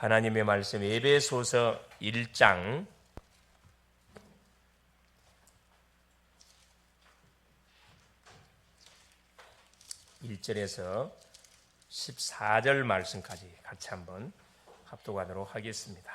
하나님의 말씀 에베소서 1장 1절에서 14절 말씀까지 같이 한번 합독하도록 하겠습니다.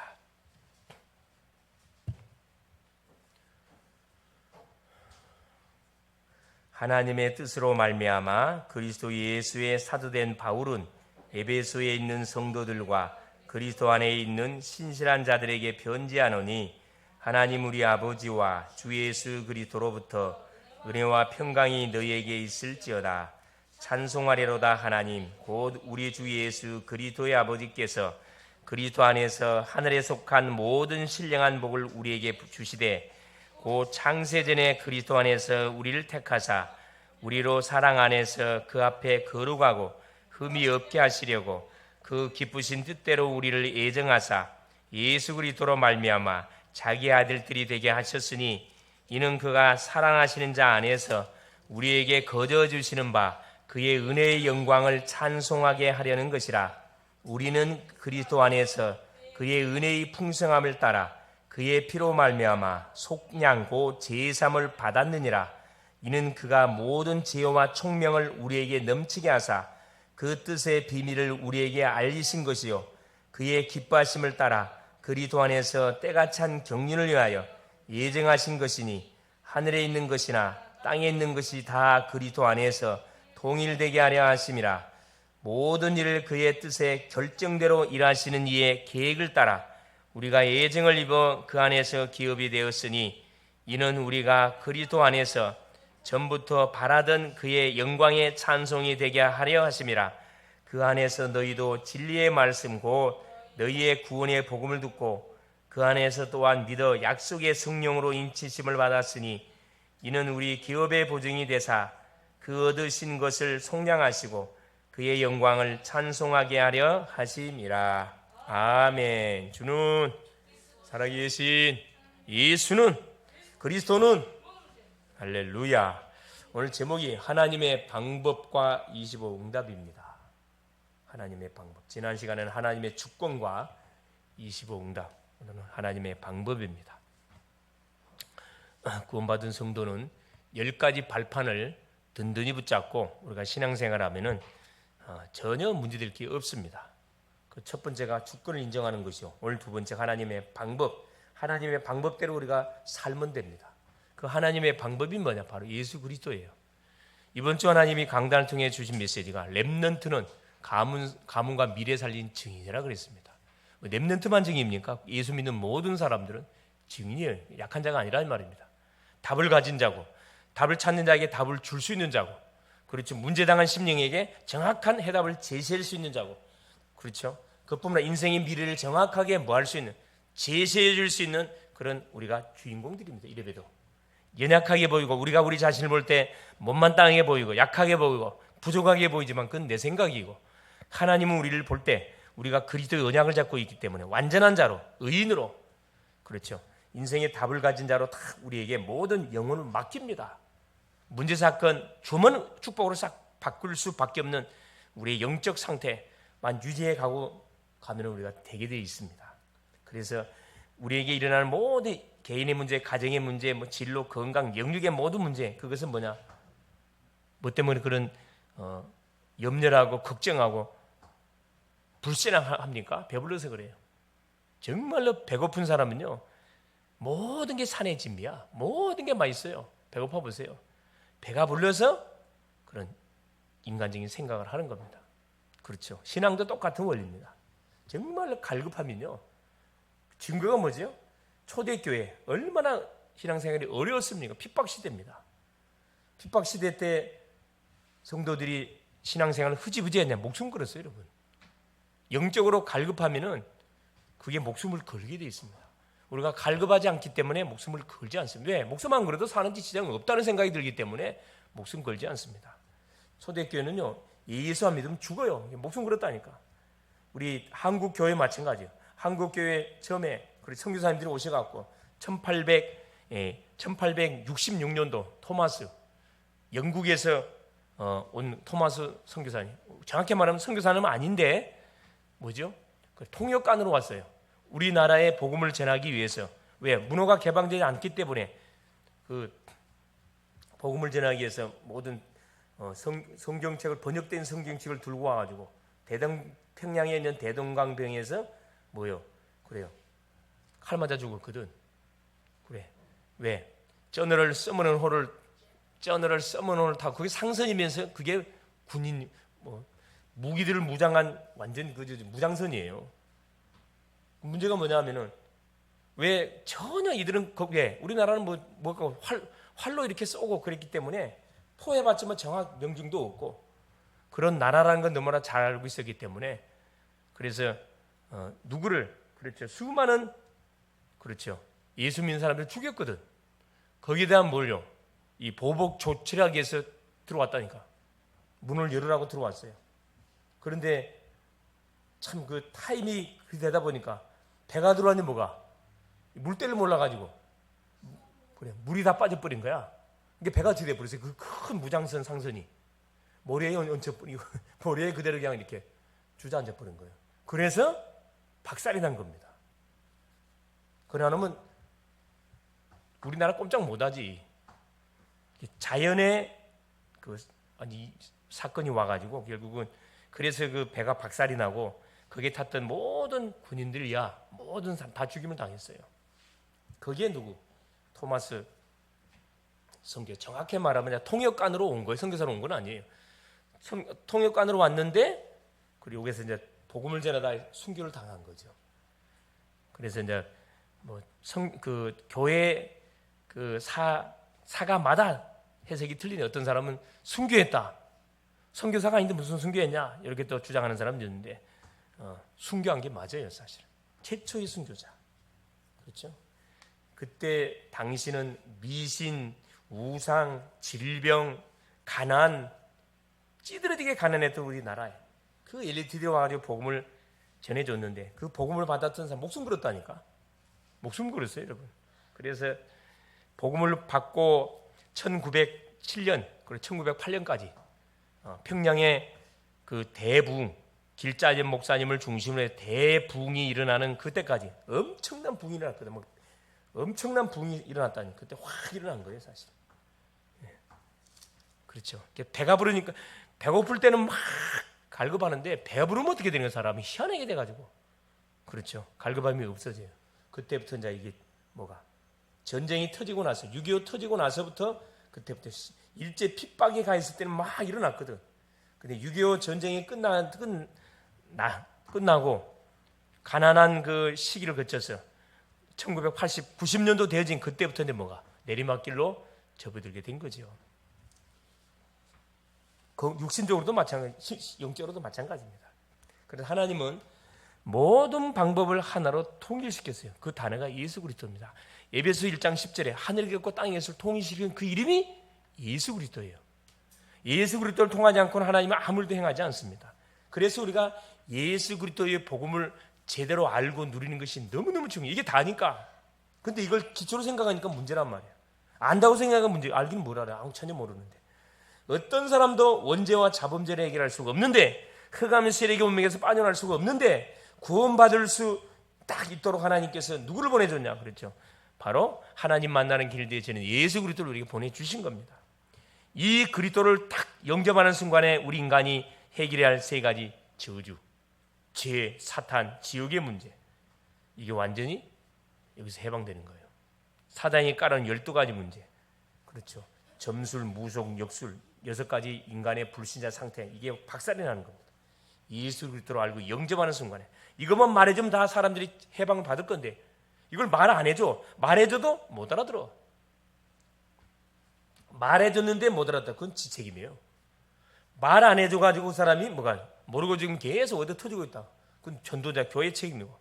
하나님의 뜻으로 말미암아 그리스도 예수의 사도된 바울은 에베소에 있는 성도들과 그리스도 안에 있는 신실한 자들에게 편지하노니, 하나님 우리 아버지와 주 예수 그리스도로부터 은혜와 평강이 너희에게 있을지어다. 찬송하리로다. 하나님 곧 우리 주 예수 그리스도의 아버지께서 그리스도 안에서 하늘에 속한 모든 신령한 복을 우리에게 주시되, 곧 창세전에 그리스도 안에서 우리를 택하사 우리로 사랑 안에서 그 앞에 거룩하고 흠이 없게 하시려고 그 기쁘신 뜻대로 우리를 예정하사 예수 그리스도로 말미암아 자기 아들들이 되게 하셨으니, 이는 그가 사랑하시는 자 안에서 우리에게 거저 주시는 바 그의 은혜의 영광을 찬송하게 하려는 것이라. 우리는 그리스도 안에서 그의 은혜의 풍성함을 따라 그의 피로 말미암아 속량 곧 제삼을 받았느니라. 이는 그가 모든 지혜와 총명을 우리에게 넘치게 하사 그 뜻의 비밀을 우리에게 알리신 것이요, 그의 기뻐하심을 따라 그리스도 안에서 때가 찬 경륜을 위하여 예정하신 것이니, 하늘에 있는 것이나 땅에 있는 것이 다 그리스도 안에서 통일되게 하려 하심이라. 모든 일을 그의 뜻에 결정대로 일하시는 이의 계획을 따라 우리가 예정을 입어 그 안에서 기업이 되었으니, 이는 우리가 그리스도 안에서 전부터 바라던 그의 영광의 찬송이 되게 하려 하심이라. 그 안에서 너희도 진리의 말씀 곧 너희의 구원의 복음을 듣고 그 안에서 또한 믿어 약속의 성령으로 인치심을 받았으니, 이는 우리 기업의 보증이 되사 그 얻으신 것을 속량하시고 그의 영광을 찬송하게 하려 하심이라. 아멘. 주는 살아계신 예수는 그리스도는 할렐루야. 오늘 제목이 하나님의 방법과 25 응답입니다. 하나님의 방법. 지난 시간에는 하나님의 주권과 25 응답. 오늘은 하나님의 방법입니다. 구원받은 성도는 10가지 발판을 든든히 붙잡고 우리가 신앙생활하면은 전혀 문제될 게 없습니다. 그 첫 번째가 주권을 인정하는 것이요. 오늘 두 번째 하나님의 방법. 하나님의 방법대로 우리가 살면 됩니다. 그 하나님의 방법이 뭐냐? 바로 예수 그리스도예요. 이번 주 하나님이 강단을 통해 주신 메시지가 렘넌트는 가문과 미래 살린 증인이라 그랬습니다. 렘넌트만 증인입니까? 예수 믿는 모든 사람들은 증인이에요. 약한 자가 아니라는 말입니다. 답을 가진 자고, 답을 찾는 자에게 답을 줄 수 있는 자고, 그렇죠. 문제당한 심령에게 정확한 해답을 제시할 수 있는 자고, 그렇죠. 그뿐만 아니라 인생의 미래를 정확하게 할 수 있는, 제시해 줄 수 있는 그런 우리가 주인공들입니다. 이래봬도 연약하게 보이고, 우리가 우리 자신을 볼 때 못마땅하게 보이고 약하게 보이고 부족하게 보이지만 그건 내 생각이고, 하나님은 우리를 볼 때 우리가 그리스도의 언약을 잡고 있기 때문에 완전한 자로, 의인으로, 그렇죠, 인생의 답을 가진 자로 다 우리에게 모든 영혼을 맡깁니다. 문제 사건 주면 축복으로 싹 바꿀 수밖에 없는 우리의 영적 상태만 유지해 가면 우리가 되게 되어 있습니다. 그래서 우리에게 일어나는 모든 개인의 문제, 가정의 문제, 진로, 건강, 영육의 모든 문제, 그것은 뭐냐? 뭐 때문에 그런 염려하고 걱정하고 불신앙합니까? 배불러서 그래요. 정말로 배고픈 사람은요, 모든 게 산의 진미야. 모든 게 맛있어요. 배고파 보세요. 배가 불러서 그런 인간적인 생각을 하는 겁니다. 그렇죠. 신앙도 똑같은 원리입니다. 정말로 갈급하면요, 증거가 뭐죠? 초대교회 얼마나 신앙생활이 어려웠습니까? 핍박시대입니다. 핍박시대 때 성도들이 신앙생활을 흐지부지했냐? 목숨 걸었어요, 여러분. 영적으로 갈급하면은 그게 목숨을 걸게 되어 있습니다. 우리가 갈급하지 않기 때문에 목숨을 걸지 않습니다. 왜? 목숨 안 걸어도 사는 지장은 없다는 생각이 들기 때문에 목숨 걸지 않습니다. 초대교회는요, 예수 안 믿으면 죽어요. 목숨 걸었다니까. 우리 한국교회 마찬가지예요. 한국교회 처음에 선교사님들이 오셔갖고 1866년도 토마스, 영국에서 온 토마스 선교사님, 정확히 말하면 선교사는 아닌데 뭐죠? 통역관으로 왔어요. 우리나라에 복음을 전하기 위해서. 왜? 문호가 개방되지 않기 때문에 그 복음을 전하기 위해서 모든 성경책을 번역된 성경책을 들고 와가지고 평양에 있는 대동강병에서 뭐요? 그래요. 칼 맞아 죽었거든. 그래. 왜? 쩌느를 써머는 호를 타 그게 상선이면서 그게 군인 무기들을 무장한 완전 그 무장선이에요. 문제가 뭐냐면은 왜 전혀 이들은 거기에 우리나라는 뭐 활로 이렇게 쏘고 그랬기 때문에 포해봤지만 정확 명중도 없고 그런 나라라는 건 너무나 잘 알고 있었기 때문에 그래서 누구를 그렇죠 수많은 그렇죠 예수 믿는 사람들 죽였거든. 거기에 대한 뭘요? 이 보복 조치를 하기 위해서 들어왔다니까. 문을 열으라고 들어왔어요. 그런데 참 그 타임이 되다 보니까 배가 들어왔니 뭐가 물때를 몰라가지고 그래 물이 다 빠져버린 거야. 이게 배가 어떻게 돼버렸어요. 그 큰 무장선 상선이 머리에 얹혀버리고 머리에 그대로 그냥 이렇게 주저앉아버린 거예요. 그래서 박살이 난 겁니다. 그러면 우리나라 꼼짝 못하지. 자연의 사건이 와가지고 결국은 그래서 그 배가 박살이 나고 거기에 탔던 모든 군인들이야 모든 사람 다 죽임을 당했어요. 거기에 누구? 토마스 선교 정확히 말하면 통역관으로 온 거예요. 선교사로 온 건 아니에요. 통역관으로 왔는데 그리고 여기서 이제 복음을 전하다 순교를 당한 거죠. 그래서 이제 그 교회 그 사가마다 해석이 틀리네. 어떤 사람은 순교했다. 선교사가 아닌데 무슨 순교했냐 이렇게 또 주장하는 사람도 있는데 순교한 게 맞아요. 사실 최초의 순교자. 그렇죠? 그때 당시는 미신, 우상, 질병, 가난 찌들어지게 가난했던 우리나라에 그 엘리트들이 와가지고 복음을 전해줬는데 그 복음을 받았던 사람 목숨 걸었다니까. 목숨 걸었어요 여러분. 그래서 복음을 받고 1907년 그리고 1908년까지 평양에 그 대부흥 길자전 목사님을 중심으로 해서 대부흥이 일어나는 그때까지 엄청난 부흥이 일어났거든. 엄청난 부흥이 일어났다니. 그때 확 일어난 거예요 사실. 그렇죠. 배가 부르니까 배고플 때는 막 갈급하는데 배부르면 어떻게 되는 거예요? 사람이 희한하게 돼가지고. 그렇죠. 갈급함이 없어져요. 그때부터 이제 이게 뭐가 전쟁이 터지고 나서 6.25 터지고 나서부터 그때부터 일제 핍박이 가 있을 때는 막 일어났거든. 근데 6.25 전쟁이 끝나고 가난한 그 시기를 거쳐서 90년도 되어진 그때부터 이제 뭐가 내리막길로 접어들게 된 거죠. 육신적으로도 마찬가지, 영적으로도 마찬가지입니다. 그래서 하나님은 모든 방법을 하나로 통일시켰어요. 그 단어가 예수 그리스도입니다. 에베소 1장 10절에 하늘 겹고 땅 겹을 통일시킨 그 이름이 예수 그리스도예요. 예수 그리스도를 통하지 않고는 하나님은 아무 일도 행하지 않습니다. 그래서 우리가 예수 그리스도의 복음을 제대로 알고 누리는 것이 너무너무 중요해요. 이게 다니까. 근데 이걸 기초로 생각하니까 문제란 말이에요. 안다고 생각하면 문제, 알기는 뭘 알아요. 아무 전혀 모르는데. 어떤 사람도 원죄와 자범죄를 해결할 수가 없는데 흑암의 세력의 운명에서 빠져나갈 수가 없는데 구원받을 수 딱 있도록 하나님께서 누구를 보내줬냐 그랬죠. 바로 하나님 만나는 길 대에 저는 예수 그리스도를 우리에게 보내주신 겁니다. 이 그리스도를 딱 영접하는 순간에 우리 인간이 해결해야 할 세 가지 저주, 죄, 사탄, 지옥의 문제, 이게 완전히 여기서 해방되는 거예요. 사단이 깔은 12가지 문제, 그렇죠. 점술, 무속, 역술 6가지 인간의 불신자 상태, 이게 박살이 나는 겁니다. 예수 그리스도를 알고 영접하는 순간에 이것만 말해주면 다 사람들이 해방을 받을 건데 이걸 말 안 해줘. 말해줘도 못 알아들어. 말해줬는데 못 알아듣다. 그건 지 책임이에요. 말 안 해줘가지고 사람이 뭐가 모르고 지금 계속 얻어 터지고 있다. 그건 전도자 교회 책임이고.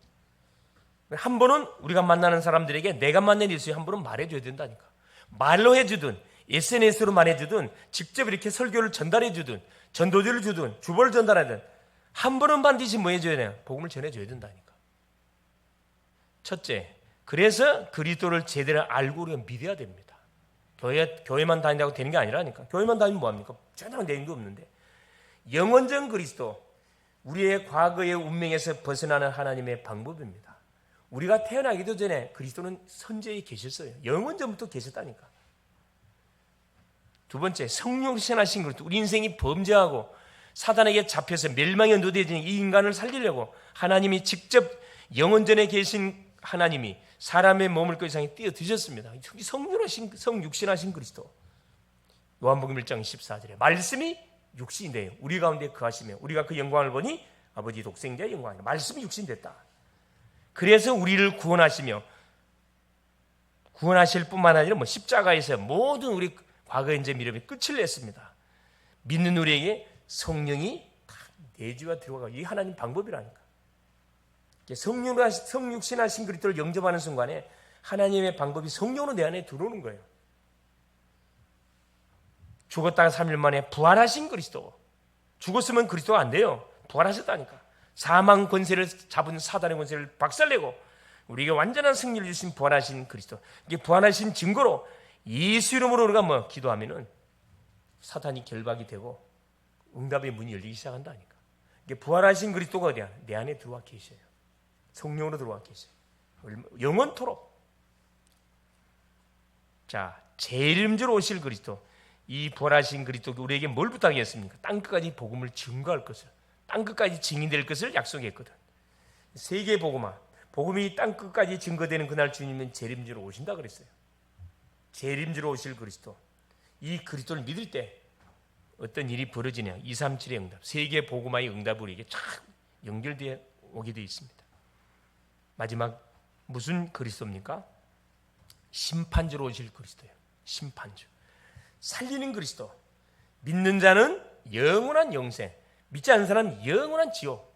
한 번은 우리가 만나는 사람들에게 내가 만난 예수에 한 번은 말해줘야 된다니까. 말로 해주든 SNS로 말해주든 직접 이렇게 설교를 전달해주든 전도지를 주든 주보를 전달하든 한 번은 반드시 뭐 해줘야 돼요? 복음을 전해줘야 된다니까. 첫째, 그래서 그리스도를 제대로 알고 우리가 믿어야 됩니다. 교회만 다닌다고 되는 게 아니라니까. 교회만 다니면 뭐합니까? 제대로 내용도 없는데. 영원전 그리스도, 우리의 과거의 운명에서 벗어나는 하나님의 방법입니다. 우리가 태어나기도 전에 그리스도는 선지에 계셨어요. 영원 전부터 계셨다니까. 두 번째, 성육신하신 그리스도. 우리 인생이 범죄하고 사단에게 잡혀서 멸망에 누대진 이 인간을 살리려고 하나님이 직접 영원전에 계신 하나님이 사람의 몸을 그 이상에 뛰어드셨습니다. 성육신하신 그리스도. 요한복음 1장 14절에 말씀이 육신이 돼요. 우리 가운데 거하시며 우리가 그 영광을 보니 아버지 독생자의 영광이다. 말씀이 육신이 됐다. 그래서 우리를 구원하시며 구원하실 뿐만 아니라 십자가에서 모든 우리 과거 현재 미래의 끝을 냈습니다. 믿는 우리에게 성령이 다 내주와 들어가고 이게 하나님 방법이라니까. 성육신하신 그리스도를 영접하는 순간에 하나님의 방법이 성령으로 내 안에 들어오는 거예요. 죽었다가 3일 만에 부활하신 그리스도. 죽었으면 그리스도가 안 돼요. 부활하셨다니까. 사망 권세를 잡은 사단의 권세를 박살내고 우리에게 완전한 승리를 주신 부활하신 그리스도. 이게 부활하신 증거로 예수 이름으로 우리가 기도하면은 사탄이 결박이 되고 응답의 문이 열리기 시작한다니까. 이게 부활하신 그리스도가 어디야? 내 안에 들어와 계셔요. 성령으로 들어와 계셔요. 영원토록. 자, 재림주로 오실 그리스도. 이 부활하신 그리스도가 우리에게 뭘 부탁했습니까? 땅끝까지 복음을 증거할 것을, 땅끝까지 증인될 것을 약속했거든. 세계 복음이 땅끝까지 증거되는 그날 주님은 재림주로 오신다 그랬어요. 재림주로 오실 그리스도. 이 그리스도를 믿을 때 어떤 일이 벌어지냐? 237의 응답, 세계 복음화의 응답이 우리에게 쫙 연결되어 오게 되어 있습니다. 마지막 무슨 그리스도입니까? 심판주로 오실 그리스도예요. 심판주. 살리는 그리스도. 믿는 자는 영원한 영생, 믿지 않는 사람은 영원한 지옥.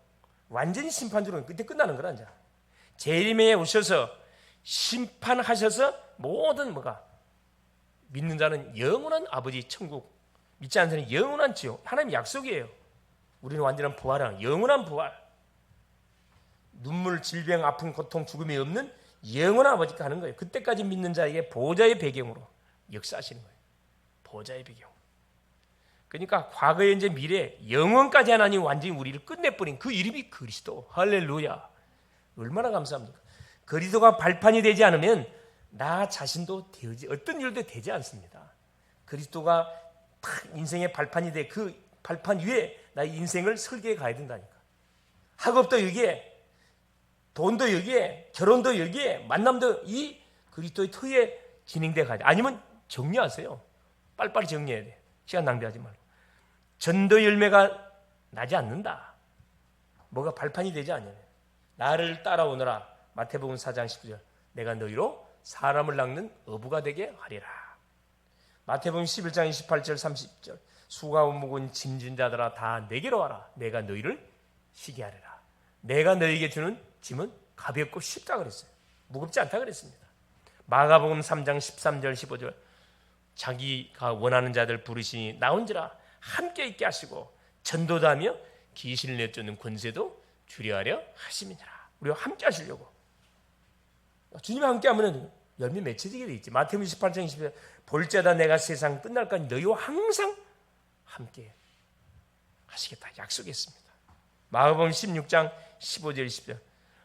완전히 심판주로는 그때 끝나는 거라. 이제 재림에 오셔서 심판하셔서 모든 믿는 자는 영원한 아버지 천국, 믿지 않는 사람은 영원한 지옥. 하나님의 약속이에요. 우리는 완전한 부활한 영원한 부활. 눈물, 질병, 아픔, 고통, 죽음이 없는 영원한 아버지가 하는 거예요. 그때까지 믿는 자에게 보좌의 배경으로 역사하시는 거예요. 보좌의 배경. 그러니까 과거, 현재, 미래, 영원까지 하나님 완전히 우리를 끝내버린 그 이름이 그리스도. 할렐루야. 얼마나 감사합니까? 그리스도가 발판이 되지 않으면 나 자신도 어떤 일도 되지 않습니다. 그리스도가 딱 인생의 발판이 돼. 그 발판 위에 나의 인생을 설계해 가야 된다니까. 학업도 여기에, 돈도 여기에, 결혼도 여기에, 만남도 이 그리스도의 터에 진행돼 가야 돼. 아니면 정리하세요. 빨리빨리 정리해야 돼. 시간 낭비하지 말고. 전도 열매가 나지 않는다. 뭐가 발판이 되지 않냐면 나를 따라오너라. 마태복음 4장 19절. 내가 너희로 사람을 낚는 어부가 되게 하리라. 마태복음 11장 28절 30절. 수고하고 무거운 짐진 자들아 다 내게로 와라. 내가 너희를 쉬게 하리라. 내가 너희에게 주는 짐은 가볍고 쉽다 그랬어요. 무겁지 않다 그랬습니다. 마가복음 3장 13절 15절. 자기가 원하는 자들 부르시니 나온지라 함께 있게 하시고 전도도 하며 귀신을 내쫓는 권세도 주려하려 하심이니라. 우리가 함께 하시려고. 주님과 함께 하면 열매 맺혀지게 돼 있지. 마태복음 28장 20절. 볼자다 내가 세상 끝날까지 너희와 항상 함께 하시겠다 약속했습니다. 마가복음 16장 15절 20절.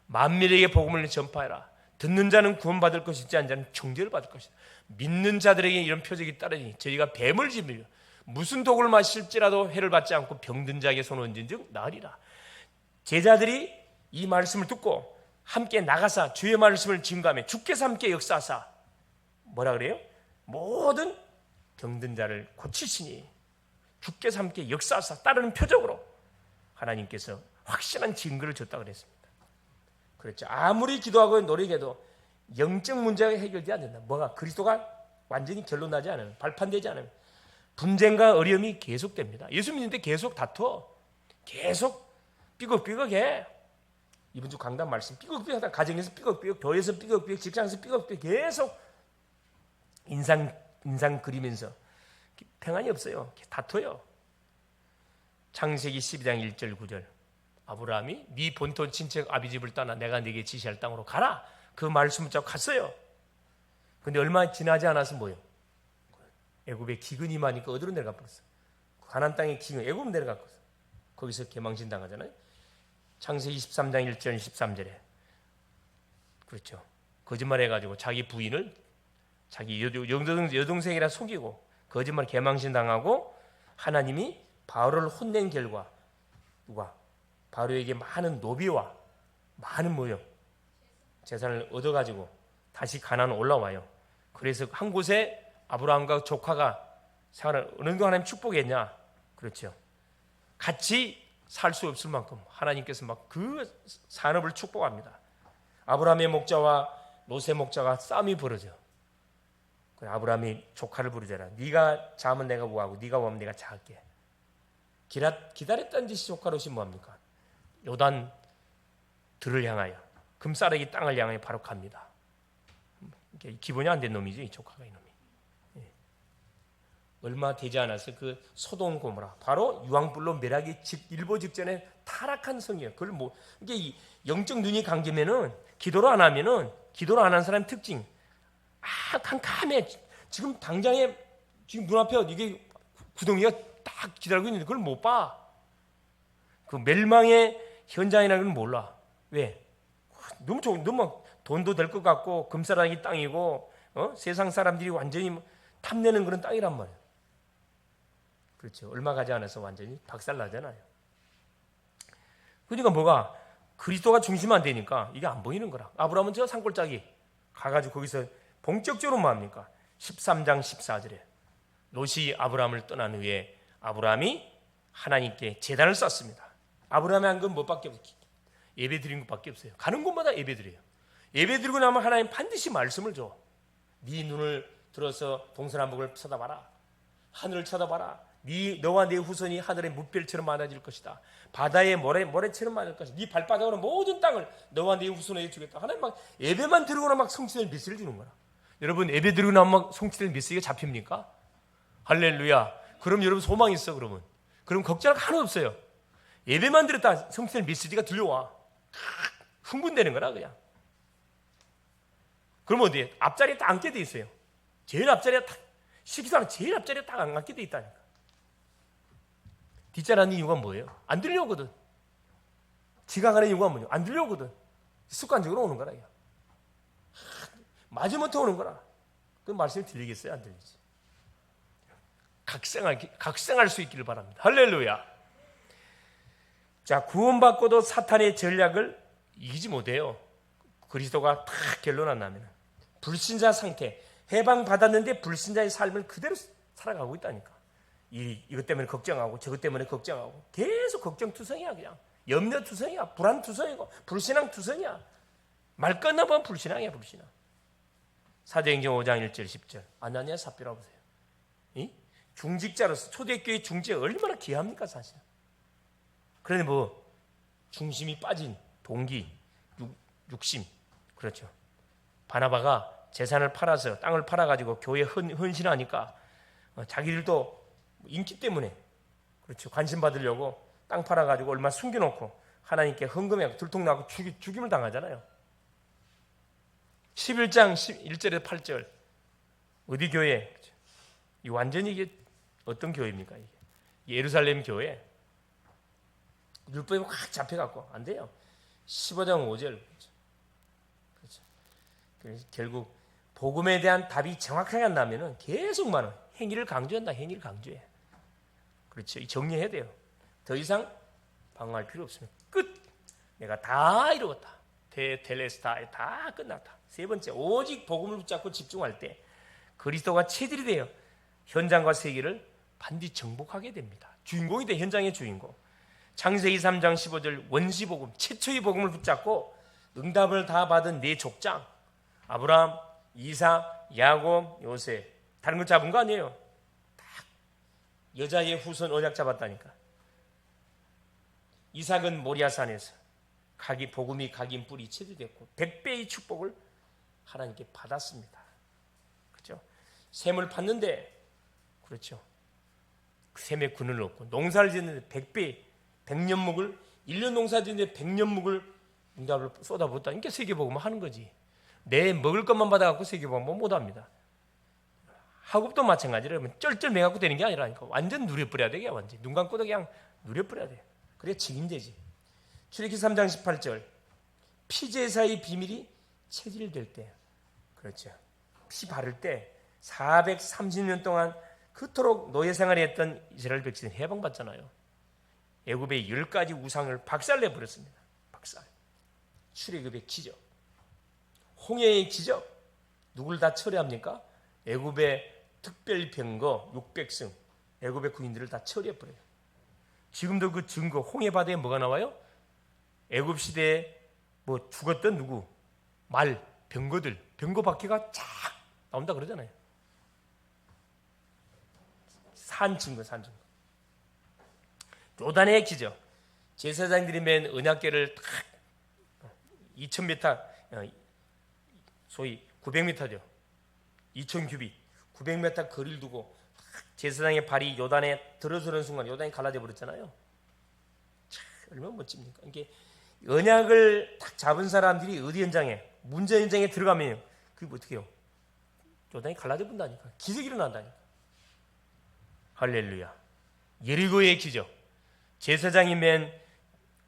만민에게 복음을 전파해라. 듣는 자는 구원받을 것이지 않은 자는 정죄를 받을 것이다. 믿는 자들에게 이런 표적이 따르니 저희가 뱀을 집으려 무슨 독을 마실지라도 해를 받지 않고 병든 자에게 손 얹은 즉 나으리라. 제자들이 이 말씀을 듣고 함께 나가사 주의 말씀을 증거하며 주께서 함께 역사하사 뭐라 그래요? 모든 병든 자를 고치시니 주께서 함께 역사하사 따르는 표적으로 하나님께서 확실한 증거를 줬다 그랬습니다. 그렇죠. 아무리 기도하고 노력해도 영적 문제가 해결되지 않는다. 뭐가? 그리스도가 완전히 결론나지 않으면, 발판되지 않으면 분쟁과 어려움이 계속됩니다. 예수 믿는데 계속 다투어, 계속 삐걱삐걱해. 이번 주 강단 말씀 삐걱삐걱하다. 가정에서 삐걱삐걱, 교회에서 삐걱삐걱, 직장에서 삐걱삐걱 계속 인상 그리면서 평안이 없어요. 다투어요. 창세기 12장 1절 9절. 아브라함이 네 본토 친척 아비집을 떠나 내가 네게 지시할 땅으로 가라. 그 말씀을 잡고 갔어요. 근데 얼마 지나지 않아서 뭐예요? 애굽에 기근이 많으니까 어디로 내려가 버렸어? 가나안 땅에 기근, 애굽으로 내려가 버렸어. 거기서 개망신 당하잖아요. 창세기 23장 1절 13절에 그렇죠. 거짓말해가지고 자기 부인을 자기 여동생이라 속이고 거짓말 개망신 당하고 하나님이 바울을 혼낸 결과 누가 바로에게 많은 노비와 많은 뭐요 재산을 얻어가지고 다시 가나안 올라와요. 그래서 한 곳에 아브라함과 조카가 생활을 어느 정도 하나님 축복했냐? 그렇죠. 같이 살 수 없을 만큼 하나님께서 막 그 산업을 축복합니다. 아브라함의 목자와 롯의 목자가 싸움이 벌어져. 아브라함이 조카를 부르잖아. 네가 자면 내가 뭐하고 네가 오면 내가 자할게. 기다렸다는 짓이 조카 롯이 뭐합니까? 요단 들을 향하여 금싸라기 땅을 향하여 바로 갑니다. 기본이 안 된 놈이지 이 조카가 이놈이. 얼마 되지 않아서 그 소돔 고모라 바로 유황불로 멸하기 일보 직전에 타락한 성이에요. 그걸 뭐 이게 이 영적 눈이 감기면은 기도를 안 하면은 기도를 안 한 사람 특징 캄캄해. 지금 당장에 지금 눈앞에 이게 구덩이가 딱 기다리고 있는데 그걸 못 봐. 그 멸망의 현장이라는 걸 몰라. 왜? 너무 돈도 될 것 같고 금사라기 땅이고 세상 사람들이 완전히 탐내는 그런 땅이란 말이에요. 그렇죠. 얼마 가지 않아서 완전히 박살나잖아요. 그러니까 뭐가 그리스도가 중심 안 되니까 이게 안 보이는 거라. 아브라함은 저 산골짜기 가가지고 거기서 본격적으로 뭐 합니까? 13장 14절에 롯이 아브라함을 떠난 후에 아브라함이 하나님께 제단을 쌓습니다. 아브라함이 한 건 뭐밖에 없어요? 예배 드린 것밖에 없어요. 가는 곳마다 예배 드려요. 예배 드리고 나면 하나님 반드시 말씀을 줘. 네 눈을 들어서 동서남북을 쳐다봐라. 하늘을 쳐다봐라. 너와 네 후손이 하늘의 뭇별처럼 많아질 것이다. 바다의 모래처럼 많을 것이다. 네 발바닥으로 모든 땅을 너와 네 후손에게 주겠다. 하나님 막 예배만 드리고나 막 성취될 메시지를 주는 거야. 여러분 예배 드리고 나면 막 성취될 메시지가 잡힙니까? 할렐루야. 그럼 여러분 소망 있어 그러면. 그럼 걱정할 거 하나 없어요. 예배만 드렸다 성취될 메시지가 들려와. 흥분되는 거라 그냥. 그러면 어디 앞자리에 딱 앉게 돼 있어요. 제일 앞자리에 딱 식사는 제일 앞자리에 딱 앉게 돼 있다니까. 뒷자리 앉는 이유가 뭐예요? 안 들려오거든. 지각하는 이유가 뭐예요? 안 들려오거든. 습관적으로 오는 거라. 마지못해 오는 거라. 그 말씀이 들리겠어요? 안 들리지? 각성할 수 있기를 바랍니다. 할렐루야. 자, 구원받고도 사탄의 전략을 이기지 못해요. 그리스도가 딱 결론 안 나면 불신자 상태, 해방받았는데 불신자의 삶을 그대로 살아가고 있다니까. 이것 때문에 걱정하고 저것 때문에 걱정하고 계속 걱정투성이야. 그냥 염려투성이야. 불안투성이고 불신앙투성이야. 말 끝나보면 불신앙이야. 불신앙. 사도행전 5장 1절 10절 아나니아 삽비라 보세요. 중직자로서 초대교회 중직이 얼마나 귀합니까 사실. 그런데 뭐 중심이 빠진 동기, 육심. 그렇죠. 바나바가 재산을 팔아서 땅을 팔아가지고 교회에 헌신하니까 자기들도 인기 때문에 그렇죠. 관심 받으려고 땅 팔아가지고 얼마 숨겨놓고 하나님께 헌금하고 들통나고 죽임을 당하잖아요. 11장 1절에서 8절 어디 교회? 이 완전히 이게 어떤 교회입니까? 이게 예루살렘 교회. 율법이 확 잡혀갖고 안 돼요. 15장 5절. 그렇죠. 그래서 결국 복음에 대한 답이 정확하게 안 나면은 계속 많은 행위를 강조한다. 행위를 강조해. 그렇죠. 이 정리해야 돼요. 더 이상 방어할 필요 없습니다. 끝. 내가 다 이루었다. 텔레스타에 다 끝났다. 세 번째, 오직 복음을 붙잡고 집중할 때 그리스도가 체질이 되어 현장과 세계를 반드시 정복하게 됩니다. 주인공이 돼. 현장의 주인공. 창세기 3장 15절 원시복음 최초의 복음을 붙잡고 응답을 다 받은 네 족장 아브라함, 이삭, 야곱, 요셉 다른 거 잡은 거 아니에요. 딱 여자의 후손 언약 잡았다니까. 이삭은 모리아산에서 복음이 각인 뿌리 체질됐고 100배의 축복을 하나님께 받았습니다. 그렇죠? 샘을 팠는데 그렇죠. 그 샘에 군을 넣고 농사를 짓는데 100배 100년목을 1년 농사 짓는데 100년목을 응답을 쏟아붓다. 그러니까 세계복음을 하는 거지. 내 먹을 것만 받아갖고 세계복음은 못합니다. 학업도 마찬가지로 그러면 쩔쩔매갖고 되는 게 아니라니까. 완전 누려버려야 돼. 완전 눈 감고도 그냥 누려버려야 돼. 그래야 책임되지. 출애굽기 3장 18절 피제사의 비밀이 체질될 때, 그렇죠, 피 바를 때 430년 동안 그토록 노예 생활을 했던 이스라엘 백성은 해방받잖아요. 애굽의 10가지 우상을 박살내 버렸습니다. 박살. 출애굽의 기적, 홍해의 기적, 누굴 다 처리합니까? 애굽의 특별병거 600승, 애굽의 군인들을 다 처리해 버려요. 지금도 그 증거, 홍해 바다에 뭐가 나와요? 애굽 시대에 뭐 죽었던 누구, 말, 병거들, 병거 바퀴가 쫙 나온다 그러잖아요. 산 증거. 요단의 기적, 제사장들이 맨 언약궤를 탁 2000m, 소위 900m죠. 2000규빗, 900m 거리를 두고 제사장의 발이 요단에 들어서는 순간 요단이 갈라져 버렸잖아요. 참 얼마나 멋집니까? 이게 언약을 딱 잡은 사람들이 어디 현장에, 문제 현장에 들어가면 그게 어떻게 해요? 요단이 갈라져 본다니까. 기적이 일어난다니까. 할렐루야. 예리고의 기적. 제사장이 맨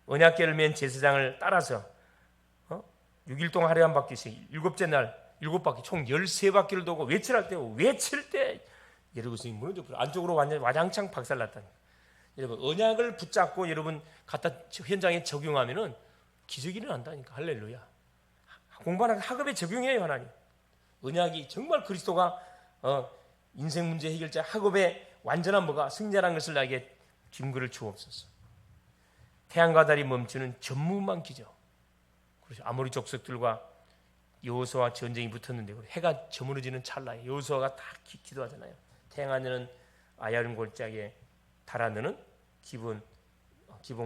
언약궤를 맨 제사장을 따라서 6일 동안 하루에 한 바퀴씩, 7째 날 7바퀴, 총 13바퀴를 도고 외칠 때 예루살렘이 무너져 버려. 안쪽으로 완전 와장창 박살났다니. 여러분, 언약을 붙잡고 여러분 갖다 현장에 적용하면은 기적이 일어난다니까. 할렐루야. 공부하는 학업에 적용해요, 하나님. 언약이 정말 그리스도가 인생 문제 해결자, 학업의 완전한 뭐가 승자라는 것을 나에게 증거를 주옵소서. 태양과 달이 멈추는 전무후무한 기적. 그렇죠. 아모리 족속들과 여호수아와 전쟁이 붙었는데 해가 저무너지는 찰나에 여호수아가 다 기도하잖아요. 태양 하늘은 아야름 골짜기에, 달 하늘은 기본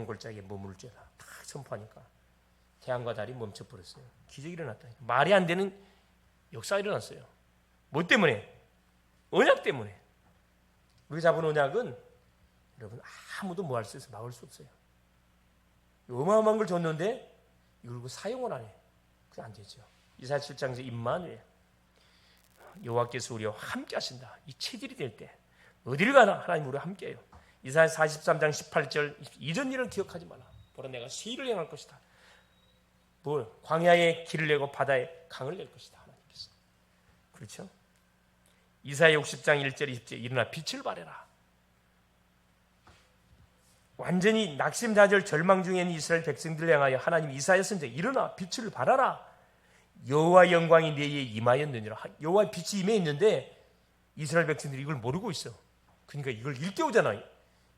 골짜기에 머물지어다. 다 선포하니까 태양과 달이 멈춰버렸어요. 기적이 일어났다니까. 말이 안 되는 역사가 일어났어요. 뭐 때문에? 언약 때문에. 우리 잡은 언약은 여러분 아무도 뭐 할 수 있어요? 막을 수 없어요. 어마어마한 걸 줬는데 이걸 사용을 안 해. 그게 안 되죠. 이사야 7장에서 임마누엘, 여호와께서 우리와 함께 하신다. 이 체질이 될 때 어디를 가나 하나님 우리와 함께해요. 이사야 43장 18절 이전 일을 기억하지 마라. 보라 내가 새 일을 행할 것이다. 뭘? 광야에 길을 내고 바다에 강을 낼 것이다. 하나님께서. 그렇죠? 이사야 60장 1절 20절 일어나 빛을 발해라. 완전히 낙심다절 절망 중에 있는 이스라엘 백성들을 향하여 하나님 이사야 선지자 일어나 빛을 발하라. 여호와의 영광이 내에 임하였느니라. 여호와의 빛이 임해 있는데 이스라엘 백성들이 이걸 모르고 있어. 그러니까 이걸 일깨우잖아요.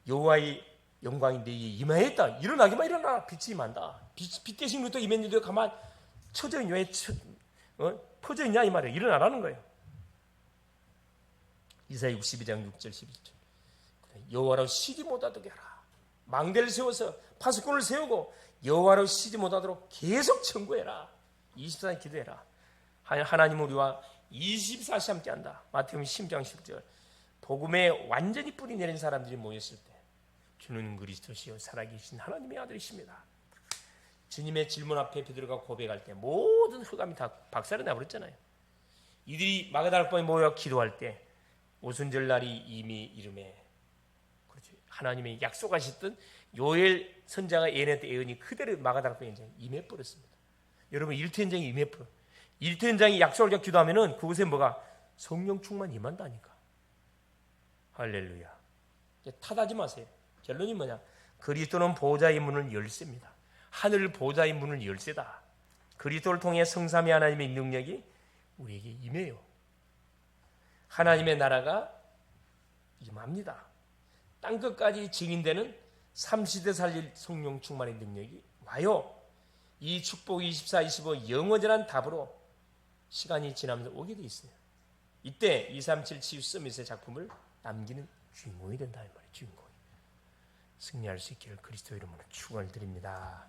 여호와의 영광이 내에 임하였다. 일어나기만 일어나. 빛이 임한다. 빛 대신 또 임했는데 가만 쳐져 있냐? 왜 퍼져 있냐 이 말이에요. 일어나라는 거예요. 이사야 62장 6절 11절 여호와로 쉬지 못하도록 하라. 망대를 세워서 파수꾼을 세우고 여호와로 쉬지 못하도록 계속 청구해라. 24시간 기도해라. 하나님 우리와 24시 함께한다. 마태복음 10장 10절 복음에 완전히 뿌리 내린 사람들이 모였을 때 주는 그리스도시요 살아계신 하나님의 아들이십니다. 주님의 질문 앞에 베드로가 고백할 때 모든 흑암이 다 박살이 나버렸잖아요. 이들이 마가다락방에 모여 기도할 때 오순절 날이 이미 이름에 하나님의 약속하셨던 요엘 선자가 예언했던 예언이 그대로 마가다락방 현장에 임해버렸습니다. 여러분 일터 현장에 임해버려. 일터 현장에 약속을 잡고 기도하면은 그곳에 뭐가 성령 충만 임한다니까. 할렐루야. 탓하지 마세요. 결론이 뭐냐? 그리스도는 보호자의 문을 열쇠입니다. 하늘 보호자의 문을 열쇠다. 그리스도를 통해 성삼위 하나님의 능력이 우리에게 임해요. 하나님의 나라가 임합니다. 땅끝까지 증인되는 3시대 살릴 성령 충만의 능력이 와요. 이 축복 24, 25 영원한 답으로 시간이 지나면서 오게 돼 있어요. 이때 237 치유 서밋의 작품을 남기는 주인공이 된다 이 말이에요. 주인공이 승리할 수 있기를 그리스도 이름으로 축원을 드립니다.